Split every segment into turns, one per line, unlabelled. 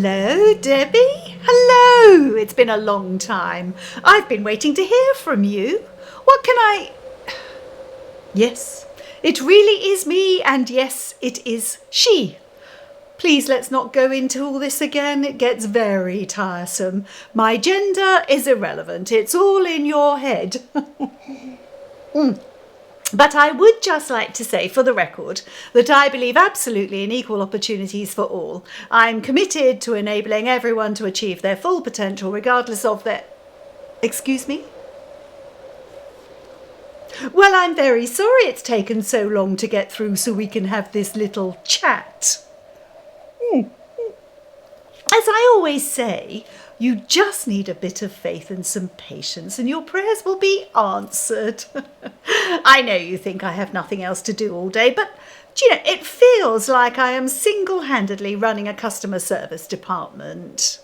Hello, Debbie. Hello. It's been a long time. I've been waiting to hear from you. What can I... Yes, it really is me, and yes, it is she. Please, let's not go into all this again. It gets very tiresome. My gender is irrelevant. It's all in your head. But I would just like to say, for the record, that I believe absolutely in equal opportunities for all. I'm committed to enabling everyone to achieve their full potential, regardless of their... Excuse me? Well, I'm very sorry it's taken so long to get through so we can have this little chat. As I always say, you just need a bit of faith and some patience, and your prayers will be answered. I know you think I have nothing else to do all day, but it feels like I am single-handedly running a customer service department.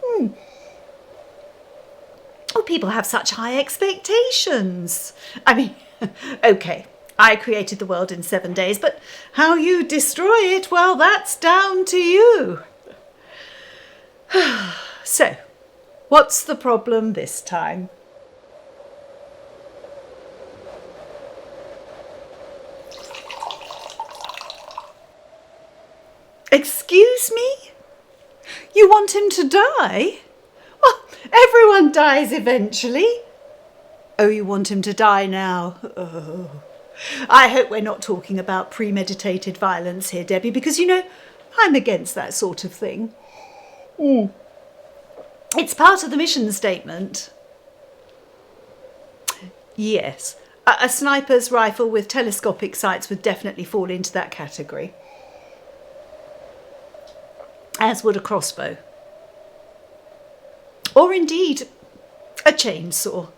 Oh, people have such high expectations. I mean, okay, I created the world in 7 days, but how you destroy it, well, that's down to you. So, what's the problem this time? Excuse me? You want him to die? Well, everyone dies eventually. Oh, you want him to die now? Oh. I hope we're not talking about premeditated violence here, Debbie, because, I'm against that sort of thing. It's part of the mission statement. Yes, a sniper's rifle with telescopic sights would definitely fall into that category. As would a crossbow. Or indeed, a chainsaw.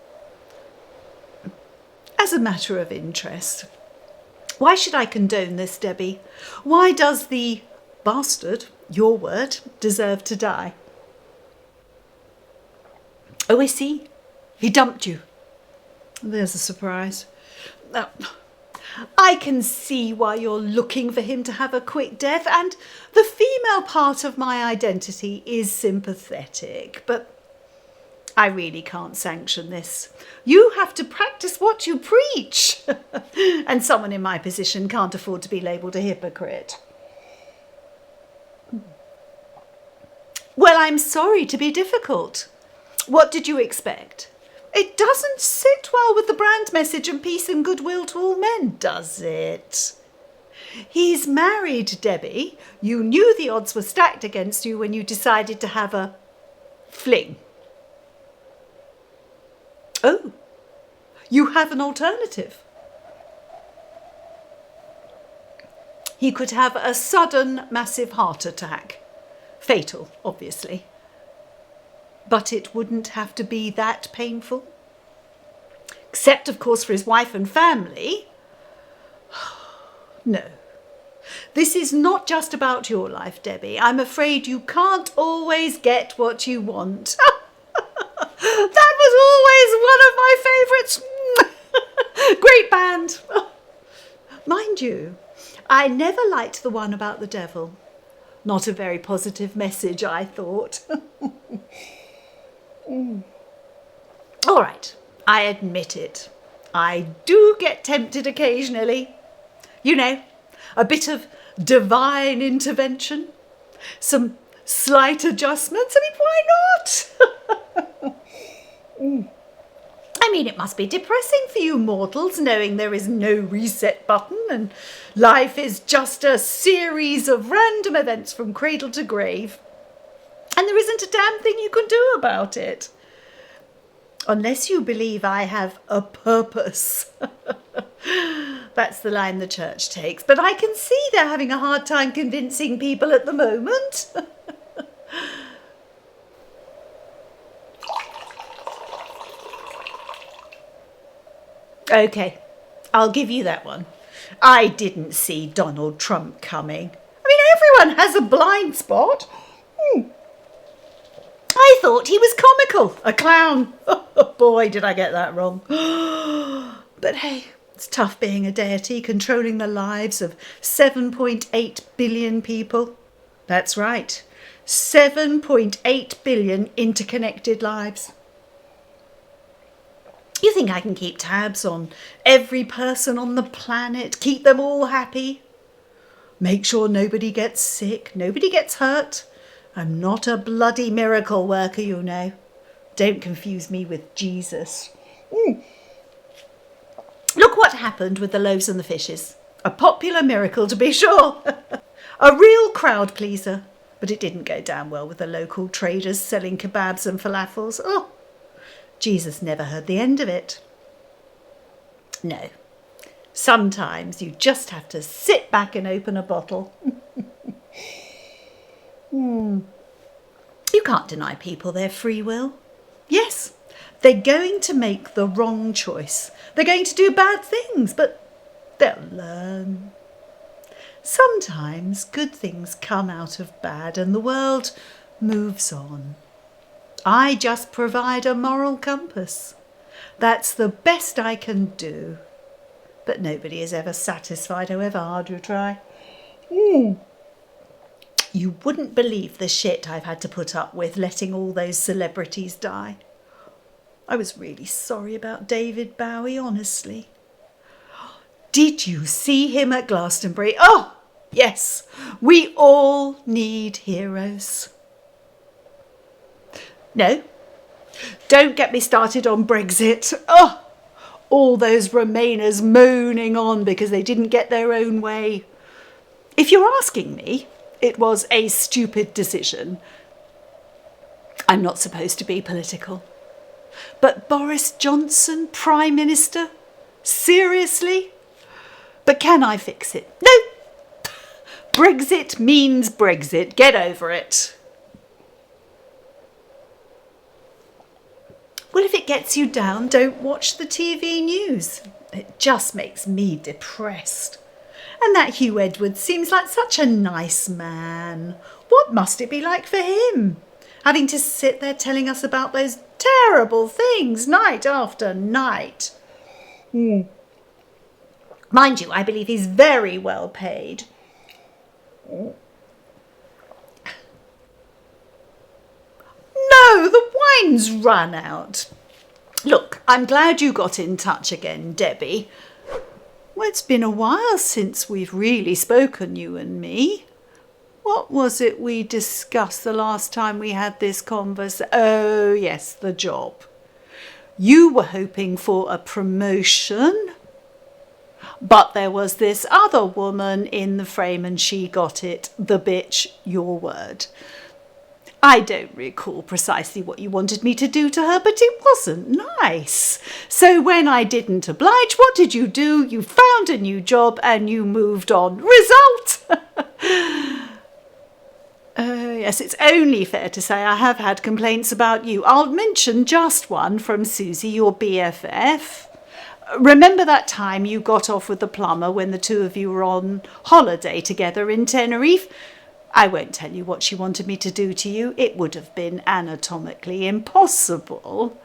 As a matter of interest, why should I condone this, Debbie? Why does the bastard, your word, deserve to die? Oh, I see. He dumped you. There's a surprise. Now, I can see why you're looking for him to have a quick death, and the female part of my identity is sympathetic, but I really can't sanction this. You have to practice what you preach, and someone in my position can't afford to be labelled a hypocrite. Well, I'm sorry to be difficult. What did you expect? It doesn't sit well with the brand message and peace and goodwill to all men, does it? He's married, Debbie. You knew the odds were stacked against you when you decided to have a fling. Oh, you have an alternative. He could have a sudden, massive heart attack. Fatal, obviously. But it wouldn't have to be that painful. Except, of course, for his wife and family. No. This is not just about your life, Debbie. I'm afraid you can't always get what you want. That was always one of my favourites. Great band. Mind you, I never liked the one about the devil. Not a very positive message, I thought. All right, I admit it. I do get tempted occasionally. A bit of divine intervention, some slight adjustments. Why not? It must be depressing for you mortals knowing there is no reset button and life is just a series of random events from cradle to grave. And there isn't a damn thing you can do about it. Unless you believe I have a purpose. That's the line the church takes. But I can see they're having a hard time convincing people at the moment. Okay, I'll give you that one. I didn't see Donald Trump coming. Everyone has a blind spot. I thought he was comical, a clown. Oh, boy, did I get that wrong. But hey, it's tough being a deity controlling the lives of 7.8 billion people. That's right, 7.8 billion interconnected lives. You think I can keep tabs on every person on the planet, keep them all happy? Make sure nobody gets sick, nobody gets hurt? I'm not a bloody miracle worker, you know. Don't confuse me with Jesus. Look what happened with the loaves and the fishes. A popular miracle, to be sure. A real crowd pleaser. But it didn't go down well with the local traders selling kebabs and falafels. Oh, Jesus never heard the end of it. No. Sometimes you just have to sit back and open a bottle. You can't deny people their free will. Yes, they're going to make the wrong choice. They're going to do bad things, but they'll learn. Sometimes good things come out of bad and the world moves on. I just provide a moral compass. That's the best I can do. But nobody is ever satisfied, however hard you try. You wouldn't believe the shit I've had to put up with letting all those celebrities die. I was really sorry about David Bowie, honestly. Did you see him at Glastonbury? Oh, yes, we all need heroes. No, don't get me started on Brexit. Oh, all those Remainers moaning on because they didn't get their own way. If you're asking me, it was a stupid decision. I'm not supposed to be political. But Boris Johnson, Prime Minister? Seriously? But can I fix it? No! Brexit means Brexit. Get over it. Well, if it gets you down, don't watch the TV news. It just makes me depressed. And that Hugh Edwards seems like such a nice man. What must it be like for him? Having to sit there telling us about those terrible things night after night. Mind you, I believe he's very well paid. No, the wine's run out. Look, I'm glad you got in touch again, Debbie. Well, it's been a while since we've really spoken, you and me. What was it we discussed the last time we had this conversation? Oh, yes, the job. You were hoping for a promotion, but there was this other woman in the frame and she got it. The bitch, your word. I don't recall precisely what you wanted me to do to her, but it wasn't nice. So when I didn't oblige, what did you do? You found a new job and you moved on. Result? Yes, it's only fair to say I have had complaints about you. I'll mention just one from Susie, your BFF. Remember that time you got off with the plumber when the two of you were on holiday together in Tenerife? I won't tell you what she wanted me to do to you. It would have been anatomically impossible.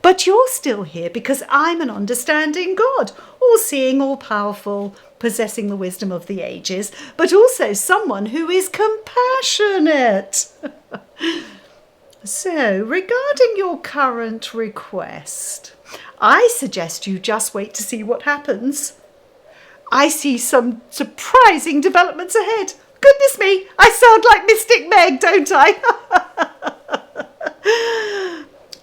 But you're still here because I'm an understanding God, all-seeing, all-powerful, possessing the wisdom of the ages, but also someone who is compassionate. So, regarding your current request, I suggest you just wait to see what happens. I see some surprising developments ahead. Goodness me, I sound like Mystic Meg, don't I?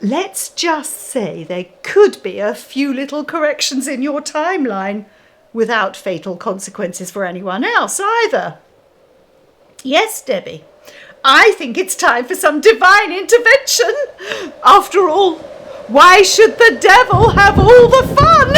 Let's just say there could be a few little corrections in your timeline without fatal consequences for anyone else either. Yes, Debbie, I think it's time for some divine intervention. After all, why should the devil have all the fun?